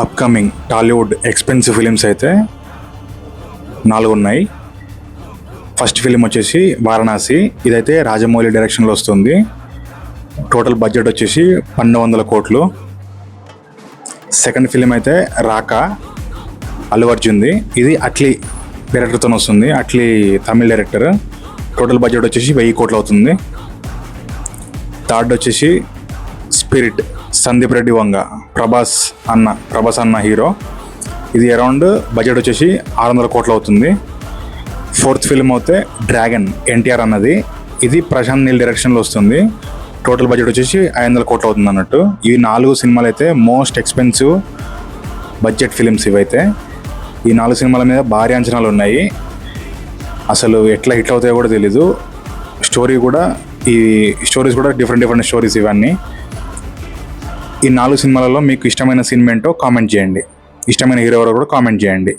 Upcoming Tollywood expensive films అయితే 4 ఉన్నాయి. First film వచ్చేసి వారణాసి. ఇదైతే రాజమౌళి డైరెక్షన్లో వస్తుంది. టోటల్ బడ్జెట్ వచ్చేసి 1200 కోట్లు. సెకండ్ ఫిలిం అయితే రాక, అల్లు అర్జున్ది. ఇది అట్లీ డైరెక్టర్తో వస్తుంది. Atlee Tamil director. Total budget వచ్చేసి 1000 కోట్లు అవుతుంది. థర్డ్ వచ్చేసి స్పిరిట్, సందీప్ రెడ్డి వంగ, ప్రభాస్ అన్న హీరో. ఇది అరౌండ్ బడ్జెట్ వచ్చేసి 600 కోట్లు అవుతుంది. ఫోర్త్ ఫిల్మ్ అయితే డ్రాగన్, ఎన్టీఆర్ అన్నది. ఇది ప్రశాంత్ నీల్ డైరెక్షన్లో వస్తుంది. టోటల్ బడ్జెట్ వచ్చేసి 500 కోట్లు అవుతుంది అన్నట్టు. ఈ 4 సినిమాలు అయితే మోస్ట్ ఎక్స్పెన్సివ్ బడ్జెట్ ఫిలిమ్స్ ఇవైతే. ఈ 4 సినిమాల మీద భారీ అంచనాలు ఉన్నాయి. అసలు ఎట్లా హిట్ అవుతాయో కూడా తెలీదు. ఈ స్టోరీస్ కూడా డిఫరెంట్ స్టోరీస్ ఇవన్నీ. ఈ 4 సినిమాలలో మీకు ఇష్టమైన సినిమా ఏంటో కామెంట్ చేయండి. ఇష్టమైన హీరో ఎవరో కూడా కామెంట్ చేయండి.